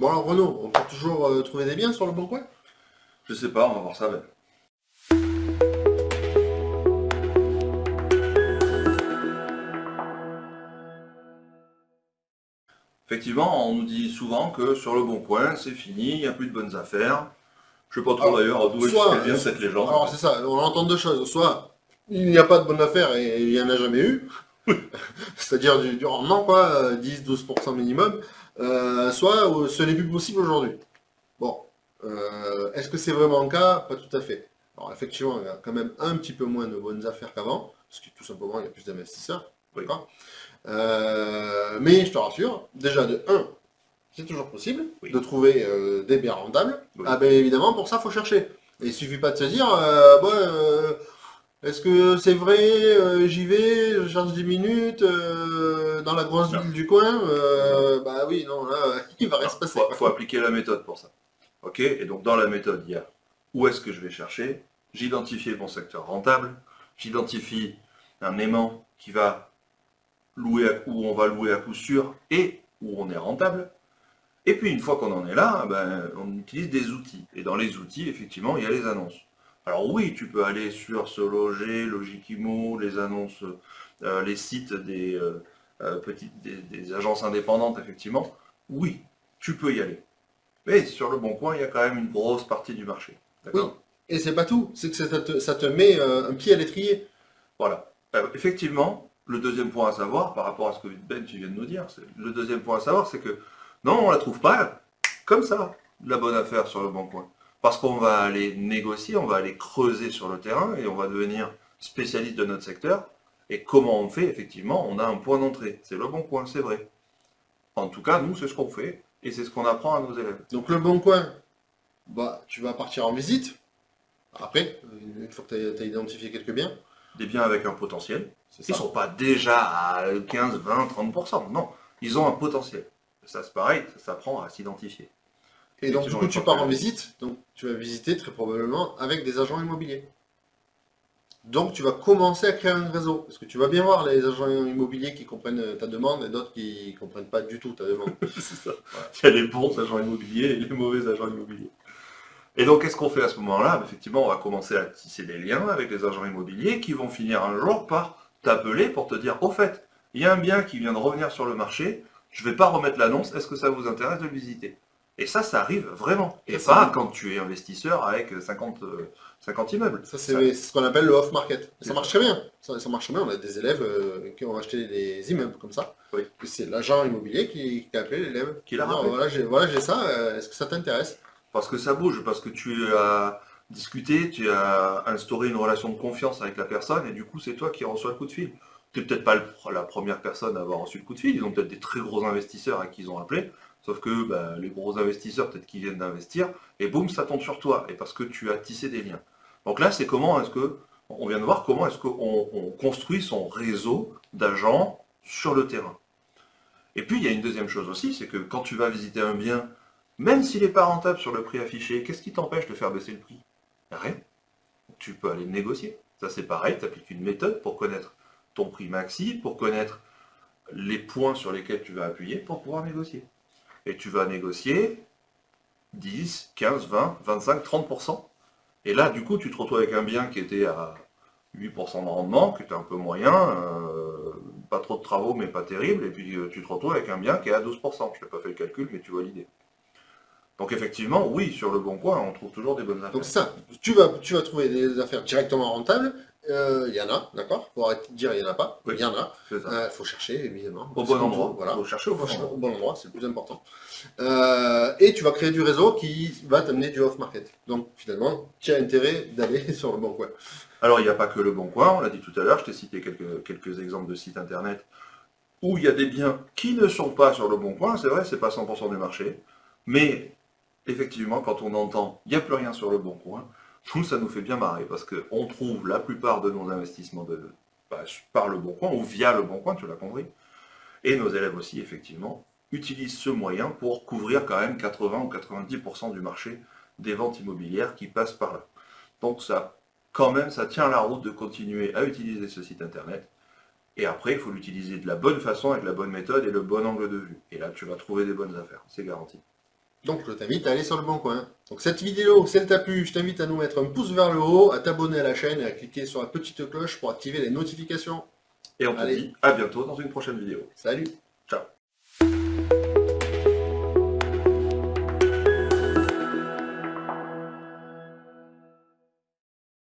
Bon alors Renaud, on peut toujours trouver des biens sur le bon coin? Je sais pas, on va voir ça. Effectivement, on nous dit souvent que sur le bon coin, c'est fini, il n'y a plus de bonnes affaires. Je sais pas trop Alors, d'ailleurs d'où soit, elle vient cette légende. alors c'est ça, on entend deux choses. Soit il n'y a pas de bonne affaire et il n'y en a jamais eu, c'est-à-dire du rendement quoi, 10-12% minimum, soit ce n'est plus possible aujourd'hui. Bon, est-ce que c'est vraiment le cas? Pas tout à fait. Alors effectivement, il y a quand même un petit peu moins de bonnes affaires qu'avant, parce que tout simplement il y a plus d'investisseurs, Oui. d'accord? Mais je te rassure, déjà de un, c'est toujours possible Oui. de trouver des biens rentables. Oui. Ah ben évidemment, pour ça, faut chercher. Et il suffit pas de se dire, est-ce que c'est vrai, j'y vais, je cherche 10 minutes dans la grosse Non. ville du coin, bah oui, non, là, il va rien se passer. Faut appliquer la méthode pour ça. Ok. Et donc dans la méthode, il y a où est-ce que je vais chercher, j'identifie mon secteur rentable, j'identifie un aimant qui va où on va louer à coup sûr et où on est rentable. Et puis une fois qu'on en est là, ben, on utilise des outils. Et dans les outils, effectivement, il y a les annonces. Alors oui, tu peux aller sur Se Loger, Logikimo, les annonces, les sites des agences indépendantes, effectivement. Oui, tu peux y aller. Mais sur le bon coin, il y a quand même une grosse partie du marché. Oui, D'accord? et c'est pas tout, c'est que ça te met un pied à l'étrier. Voilà. Effectivement, le deuxième point à savoir, par rapport à ce que Ben, tu viens de nous dire, le deuxième point à savoir, c'est que non, on ne la trouve pas comme ça, la bonne affaire sur le bon coin. Parce qu'on va aller négocier, on va aller creuser sur le terrain et on va devenir spécialiste de notre secteur. Et comment on fait? Effectivement, on a un point d'entrée. C'est le bon coin, c'est vrai. En tout cas, nous, c'est ce qu'on fait et c'est ce qu'on apprend à nos élèves. Donc le bon coin, bah, tu vas partir en visite. Après, une fois que tu as identifié quelques biens, Des biens avec un potentiel. c'est Ils ne ça. sont pas déjà à 15, 20, 30%. Non, ils ont un potentiel. Ça, c'est pareil, ça s'apprend à s'identifier. Et donc, du Effectivement, coup, une tu fois pars que- en visite, donc tu vas visiter très probablement avec des agents immobiliers. Donc, tu vas commencer à créer un réseau. Parce que tu vas bien voir les agents immobiliers qui comprennent ta demande et d'autres qui ne comprennent pas du tout ta demande. C'est ça. Il y a les bons agents immobiliers et les mauvais agents immobiliers. Et donc, qu'est-ce qu'on fait à ce moment-là? Effectivement, on va commencer à tisser des liens avec les agents immobiliers qui vont finir un jour par t'appeler pour te dire, au fait, il y a un bien qui vient de revenir sur le marché, je ne vais pas remettre l'annonce, est-ce que ça vous intéresse de le visiter? Et ça arrive vraiment. Et Ça pas arrive. quand tu es investisseur avec 50 immeubles. Ça, c'est ce qu'on appelle le off-market. C'est Ça marche très bien. Ça marche très bien. On a des élèves qui ont acheté des immeubles comme ça. Oui. Et c'est l'agent immobilier qui a appelé l'élève. Qui l'a Pour dire, rappelé. voilà, j'ai ça, est-ce que ça t'intéresse? Parce que ça bouge, parce que tu as discuté, tu as instauré une relation de confiance avec la personne, et du coup, c'est toi qui reçois le coup de fil. Tu n'es peut-être pas la première personne à avoir reçu le coup de fil, ils ont peut-être des très gros investisseurs à qui ils ont appelé, sauf que bah, les gros investisseurs, peut-être qu'ils viennent d'investir, et boum, ça tombe sur toi, et parce que tu as tissé des liens. Donc là, c'est comment est-ce que, on vient de voir comment est-ce qu'on construit son réseau d'agents sur le terrain. Et puis, il y a une deuxième chose aussi, c'est que quand tu vas visiter un bien, même s'il n'est pas rentable sur le prix affiché, qu'est-ce qui t'empêche de faire baisser le prix? Rien. Tu peux aller négocier. Ça, c'est pareil, tu appliques une méthode pour connaître ton prix maxi, pour connaître les points sur lesquels tu vas appuyer pour pouvoir négocier. Et tu vas négocier 10, 15, 20, 25, 30%. Et là, du coup, tu te retrouves avec un bien qui était à 8% de rendement, qui était un peu moyen, pas trop de travaux, mais pas terrible, et puis tu te retrouves avec un bien qui est à 12%. Je n'ai pas fait le calcul, mais tu vois l'idée. Donc effectivement, oui, sur le bon coin, on trouve toujours des bonnes affaires. Donc c'est ça, tu vas trouver des affaires directement rentables, il y en a, d'accord? Faut arrêter de dire il n'y en a pas, Oui, il y en a. c'est ça. Il faut chercher, évidemment. Au C'est bon comme endroit. tout, voilà. Faut chercher au bon endroit. Au bon endroit, c'est le plus important. Et tu vas créer du réseau qui va t'amener du off-market. Donc finalement, tu as intérêt d'aller sur le bon coin. Alors il n'y a pas que le bon coin, on l'a dit tout à l'heure, je t'ai cité quelques exemples de sites internet où il y a des biens qui ne sont pas sur le bon coin, c'est vrai, c'est pas 100% du marché, mais effectivement, quand on entend il n'y a plus rien sur le bon coin, nous ça nous fait bien marrer parce qu'on trouve la plupart de nos investissements par le bon coin ou via le bon coin, tu l'as compris. Et nos élèves aussi, effectivement, utilisent ce moyen pour couvrir quand même 80 ou 90% du marché des ventes immobilières qui passent par là. Donc ça, quand même, ça tient la route de continuer à utiliser ce site internet. Et après, il faut l'utiliser de la bonne façon, avec la bonne méthode et le bon angle de vue. Et là, tu vas trouver des bonnes affaires, c'est garanti. Donc je t'invite à aller sur le bon coin. Donc cette vidéo, si elle t'a plu, je t'invite à nous mettre un pouce vers le haut, à t'abonner à la chaîne et à cliquer sur la petite cloche pour activer les notifications. Et on te Allez. dit à bientôt dans une prochaine vidéo. Salut! Ciao.